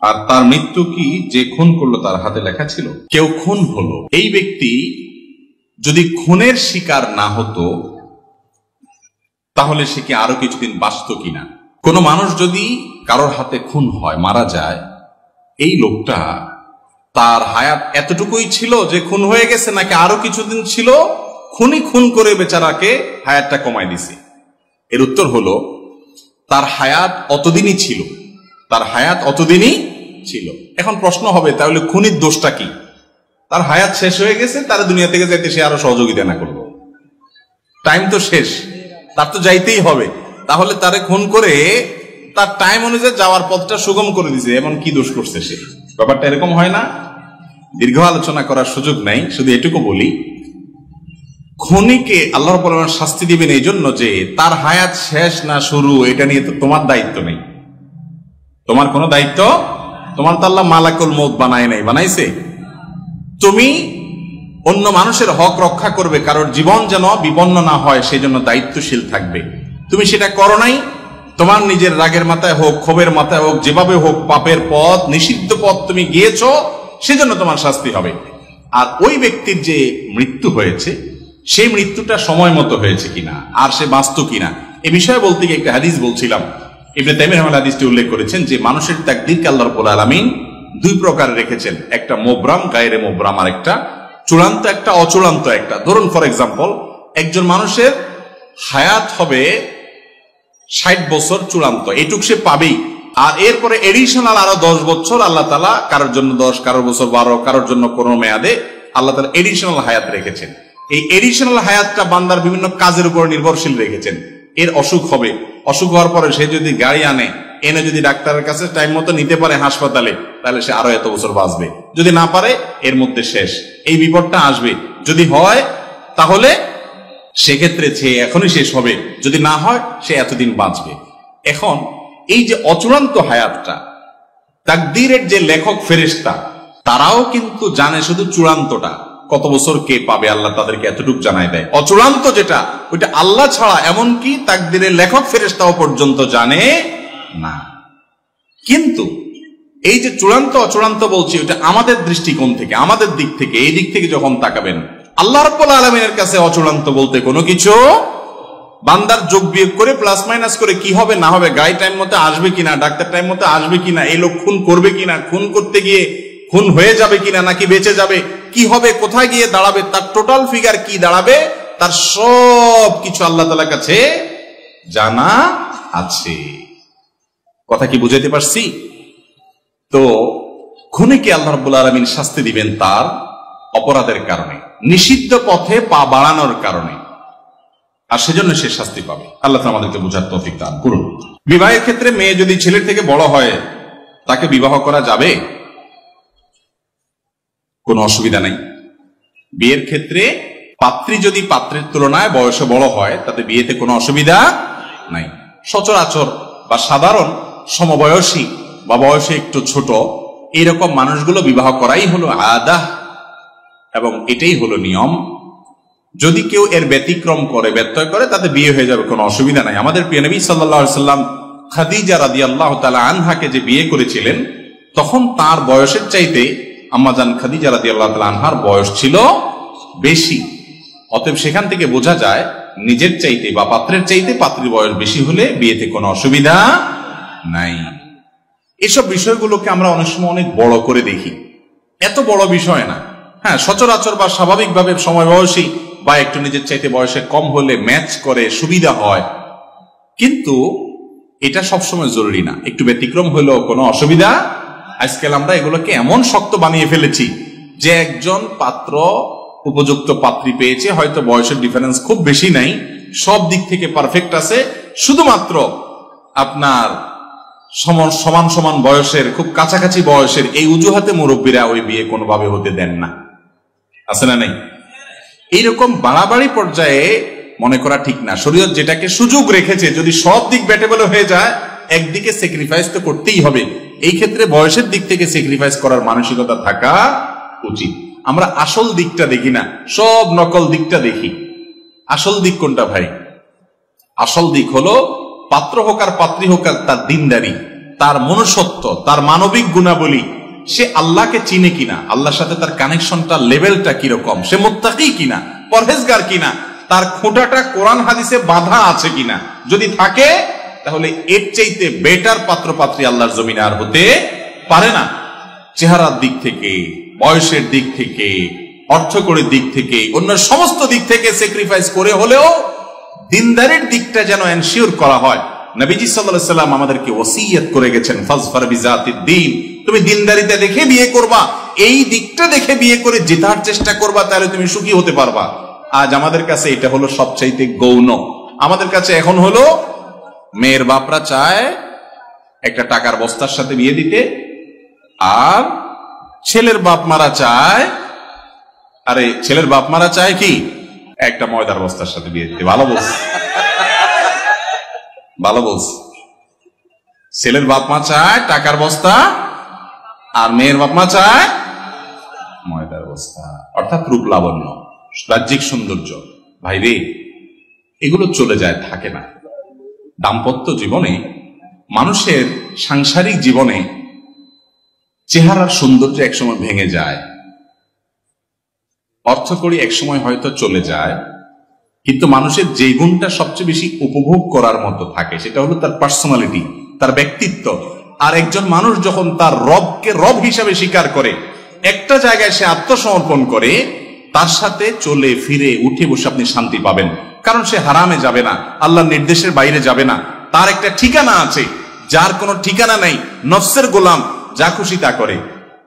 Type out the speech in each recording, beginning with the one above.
আর তার মৃত্যু কি যে খুন করলো তার হাতে লেখা ছিল? কেউ খুন হলো, এই ব্যক্তি যদি খুনের শিকার না হতো তাহলে সে কি আরো কিছুদিন বাঁচত কিনা? কোন মানুষ যদি কারোর হাতে খুন হয়, মারা যায়, এই লোকটা তার হায়াত এতটুকুই ছিল যে খুন হয়ে গেছে, নাকি আরো কিছুদিন ছিল, খুনি খুন করে বেচারাকে হায়াতটা কমাই দিছে? এর উত্তর হলো তার হায়াত অতদিনই ছিল, তার হায়াত অতদিনই ছিল। এখন প্রশ্ন হবে তাহলে খুনির দোষটা কি? তার হায়াত শেষ হয়ে গেছে, তার দুনিয়া থেকে যাইতে সে আরো সহযোগিতা না করলো, টাইম তো শেষ, তার তো যাইতেই হবে, তাহলে তারে খুন করে তার টাইম অনুযায়ী যাওয়ার পথটা সুগম করে দিছে, এমন কি দোষ করছে সে? ব্যাপারটা এরকম হয় না? দীর্ঘ আলোচনা করার সুযোগ নাই, শুধু এটুকু বলি, খুনিকে আল্লাহ রাব্বুল আলামিন শাস্তি দিবেন এই জন্য যে তার হায়াত শেষ না শুরু এটা নিয়ে তো তোমার দায়িত্ব নেই, তোমার কোনো দায়িত্ব, তোমার তো আল্লাহ মালাকুল মউত বানায় নাই, বানাইছে? তুমি অন্য মানুষের হক রক্ষা করবে, কারোর জীবন যেন বিপন্ন না হয় সেই জন্য দায়িত্বশীল থাকবে, তুমি সেটা করো নাই। তোমার নিজের রাগের মাথায় হোক, ক্ষোভের মাথায় হোক, যেভাবে হোক পাপের পথ, নিষিদ্ধ পথ তুমি গিয়েছো, সেজন্য তোমার শাস্তি হবে। আর ওই ব্যক্তির যে মৃত্যু হয়েছে সেই মৃত্যুটা সময় মতো হয়েছে কিনা, আর সে বাঁচত কিনা, এ বিষয়ে বলতে গিয়ে একটা হাদিস বলছিলাম। ইবনে তাইমিয়া রাহিমাহুল্লাহ হাদিসটি উল্লেখ করেছেন যে মানুষের তাকদীরকে আল্লাহ রাব্বুল আলামিন দুই প্রকার রেখেছেন, একটা মুবরাম, গায়রে মুবরাম, আর একটা চূড়ান্ত, একটা অচূড়ান্ত। একটা ধরুন ফর এক্সাম্পল, একজন মানুষের হায়াত হবে 60 বছর চূড়ান্ত, এটুক সে পাবেই, আর এরপরে এডিশনাল আরো 10 বছর আল্লাহ তাআলা কারোর জন্য 10, কারোর বছর 12, কারোর জন্য কোনো মেয়াদে আল্লাহ তাআলা এডিশনাল হায়াত রেখেছেন। এই এডিশনাল হায়াতটা বান্দার বিভিন্ন কাজের উপর নির্ভরশীল রেখেছেন। এর অসুখ হবে, অসুখ হওয়ার পরে সে যদি গাড়ি আনে, এনে যদি ডাক্তারের কাছে টাইম মতো নিতে পারে হাসপাতালে, তাহলে সে আরো এত বছর বাঁচবে। যদি না পারে এর মধ্যে শেষ, এই বিপদটা আসবে। যদি হয় তাহলে সেক্ষেত্রে সে এখনই শেষ হবে, যদি না হয় সে এতদিন বাঁচবে। এখন এই যে অচূড়ান্ত হায়াতটা, তাকদীরের যে লেখক ফেরেশতা তারাও কিন্তু জানে শুধু চূড়ান্তটা, কত বছর কে পাবে আল্লাহ তাদেরকে এতটুকু জানাই দেয়। অচূড়ান্ত যেটা, ওইটা আল্লাহ ছাড়া এমনকি তাকদীরের লেখক ফেরেশতাও পর্যন্ত জানে না। কিন্তু এই যে চূড়ান্ত অচূড়ান্ত বলছি, ওইটা আমাদের দৃষ্টিকোণ থেকে, আমাদের দিক থেকে, এই দিক থেকে যখন তাকাবেন, আল্লাহ রাব্বুল আলামিনের কাছে অচূড়ান্ত বলতে কোনো কিছু, বান্দার যোগ বিয়োগ করে প্লাস মাইনাস করে কি হবে না হবে, গাড়ি টাইম মতো আসবে কিনা, ডাক্তার টাইম মতো আসবে কিনা, এই লোক খুন করবে কিনা, খুন করতে গিয়ে খুন হয়ে যাবে কিনা নাকি বেঁচে যাবে, কি হবে, কোথায় গিয়ে দাঁড়াবে, তার টোটাল ফিগার কি দাঁড়াবে, তার সব কিছু আল্লাহ তাআলার কাছে জানা আছে। কথা কি বুঝাইতে পারছি? তো খুনিকে আল্লাহ রাব্বুল আলামিন শাস্তি দিবেন তার অপরাধের কারণে, নিষিদ্ধ পথে পা বাড়ানোর কারণে, আর সেজন্য সে শাস্তি পাবে। আল্লাহ তাআলা আমাদেরকে বোঝার তৌফিক দান করুন। বিবাহের ক্ষেত্রে মেয়ে যদি ছেলের থেকে বড় হয় তাকে বিবাহ করা যাবে, কোনো অসুবিধা নাই। বিয়ের ক্ষেত্রে পাত্রী যদি পাত্রের তুলনায় বয়সে বড় হয় তাতে বিয়েতে কোনো অসুবিধা নাই। সচরাচর বা সাধারণ সমবয়সী বা বয়সে একটু ছোট এইরকম মানুষগুলো বিবাহ করাই হলো আদাহ, এবং এটাই হলো নিয়ম। যদি কেউ এর ব্যতিক্রম করে, ব্যত্যয় করে, তাতে বিয়ে হয়ে যাবে, কোনো অসুবিধা নাই। আমাদের প্রিয় নবী সাল্লাল্লাহু আলাইহি সাল্লাম খাদিজা রাদিয়াল্লাহু তাআলা আনহাকে যে বিয়ে করেছিলেন, তখন তার বয়সের চাইতে আম্মাজান খাদিজা রাদিয়াল্লাহু তাআলা আনহার বয়স ছিল বেশি। অতএব সেখান থেকে বোঝা যায় নিজের চাইতে বা পাত্রের চাইতে পাত্রীর বয়স বেশি হলে বিয়েতে কোনো অসুবিধা নাই। এসব বিষয়গুলোকে আমরা অনেক সময় অনেক বড় করে দেখি, এত বড় বিষয় না। হ্যাঁ, সচরাচর বা স্বাভাবিকভাবে সময় বয়সী বা একটু নিজের চাইতে বয়সে কম হলে ম্যাচ করে সুবিধা হয়, কিন্তু এটা সবসময় জরুরি না। একটু ব্যতিক্রম হলেও কোনো অসুবিধা। আজকাল আমরা এগুলোকে এমন শক্ত বানিয়ে ফেলেছি যে একজন পাত্র উপযুক্ত পাত্রী পেয়েছে, হয়তো বয়সের ডিফারেন্স খুব বেশি নাই, সব দিক থেকে পারফেক্ট আছে, শুধুমাত্র আপনার সমান সমান বয়সের, খুব কাছাকাছি বয়সের এই অজুহাতে মুরব্বীরা ওই বিয়ে কোনোভাবে হতে দেন না। আছে না নাই? এইরকম বাড়াবাড়ি পর্যায়ে মনে করা ঠিক না। শরীয়ত যেটাকে সুযোগ রেখেছে, যদি সব দিক ব্যাটেবল হয়ে যায়, একদিকে স্যাক্রিফাইস তো করতেই হবে। এই ক্ষেত্রে বয়সের দিক থেকে স্যাক্রিফাইস করার মানসিকতা থাকা উচিত। আমরা আসল দিকটা দেখি না, সব নকল দিকটা দেখি। আসল দিক কোনটা ভাই? আসল দিক হলো পাত্র হোক আর পাত্রী হোক আর তার দিনদারি, তার মনুষ্যত্ব, তার মানবিক গুণাবলী, সে আল্লাহকে চিনে কিনা, আল্লাহর সাথে তার কানেকশনটা লেভেলটা কিরকম, সে মুত্তাকি কিনা, পরহেজগার কিনা, তার খুঁটাটা কোরআন হাদিসে বাঁধা আছে কিনা, যদি থাকে তাহলে এর চাইতে বেটার পাত্র পাত্রী আল্লাহর জমিনে আর হতে পারে না। চেহারার দিক থেকে, বয়সের দিক থেকে, অর্থকরীর দিক থেকে, অন্য সমস্ত দিক থেকে স্যাক্রিফাইস করে হলেও দিনদারির দিকটা যেন এনশিওর করা হয়। নবীজি সাল্লাল্লাহু আলাইহি ওয়াসাল্লাম আমাদেরকে ওসিয়ত করে গেছেন, ফাজফার বিজাতিদ দ্বীন, তুমি দিনদারিতে দেখে বিয়ে করবা, এই দিকটা দেখে বিয়ে করে জেতার চেষ্টা করবা, তাহলে তুমি সুখী হতে পারবা। আজ আমাদের কাছে এটা হলো সবচাইতে গৌণ। আমাদের কাছে এখন হলো মেয়ের বাপরা চায় একটা টাকার বস্তার সাথে বিয়ে দিতে, আর ছেলের বাপ মারা চায়, আরে ছেলের বাপ মারা চায় কি একটা ময়দার বস্তার সাথে বিয়ে দিতে। ভালো বলছে, ভালো বলছে। ছেলের বাপ মা চায় টাকার বস্তা, আর মেয়ের বাপ মা চায় ময়দার বস্তা, অর্থাৎ রূপ লাবণ্য, বাহ্যিক সৌন্দর্য। ভাই রে, এগুলো চলে যায়, থাকে না। দাম্পত্য জীবনে, মানুষের সাংসারিক জীবনে চেহারার সৌন্দর্য একসময় ভেঙে যায়, অর্থকড়ি একসময় হয়তো চলে যায়, কিন্তু মানুষের যে গুণটা সবচেয়ে বেশি উপভোগ করার মতো থাকে সেটা হলো তার পার্সোনালিটি, তার ব্যক্তিত্ব। আর একজন মানুষ যখন তার রবকে রব হিসাবে স্বীকার করে, একটা জায়গায় সে আত্মসমর্পণ করে, তার সাথে চলে ফিরে উঠে বসে আপনি শান্তি পাবেন। কারণ সে হারামে যাবে না, আল্লাহর নির্দেশের বাইরে যাবে না, তার একটা ঠিকানা আছে, যার কোনো ঠিকানা নাই, নফসের গোলাম, যা খুশি তা করে।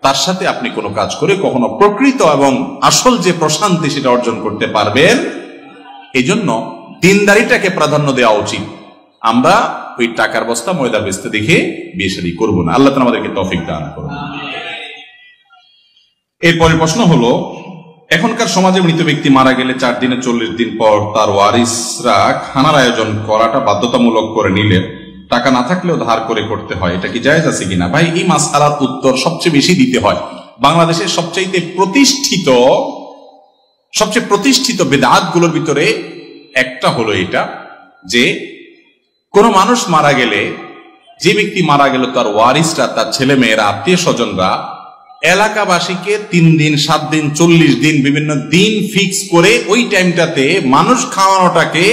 তার সাথে আপনি কোনো কাজ করে কখনো প্রকৃত এবং আসল যে প্রশান্তি সেটা অর্জন করতে পারবেন। এই জন্য দিনদারিটাকে প্রাধান্য দেওয়া উচিত। আমরা ওই টাকার বস্তা ময়দার বেস্তে দেখে বিয়ে শাদী করবো না। আল্লাহ তাআলা আমাদেরকে তৌফিক দান করুন। এরপরে প্রশ্ন হলো, এখনকার সমাজে মৃত ব্যক্তি মারা গেলে 4 দিনে 40 দিন পর তার ওয়ারিসরা খানার আয়োজন করাটা বাধ্যতামূলক করে নিলে টাকা না থাকলেও ধার করে করতে হয়, এটা কি জায়েজ আছে কিনা? ভাই, এই মাসআলার উত্তর সবচেয়ে বেশি দিতে হয়। বাংলাদেশের সবচেয়ে প্রতিষ্ঠিত বেদাত গুলোর ভিতরে একটা হলো এটা, যে কোন মানুষ মারা গেলে, যে ব্যক্তি মারা গেল, তার ওয়ারিসরা, তার ছেলে মেয়েরা, আত্মীয় স্বজনরা এলাকাবাসীকে 3 দিন, 7 দিন, 40 দিন, বিভিন্ন দিন ফিক্স করে ওই টাইমটাতে মানুষ খাওয়ানোটাকে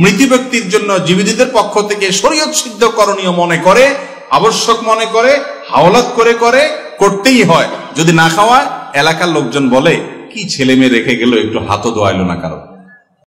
মৃত ব্যক্তির জন্য জীবিতদের পক্ষ থেকে শরীয়ত সিদ্ধ করণীয় মনে করে, আবশ্যক মনে করে, হাওলাত করে করতেই হয়। যদি না খাওয়ায়, এলাকার লোকজন বলে কি ছেলে মেয়ে রেখে গেল, একটু হাতও ধোয়াইলো না কারো।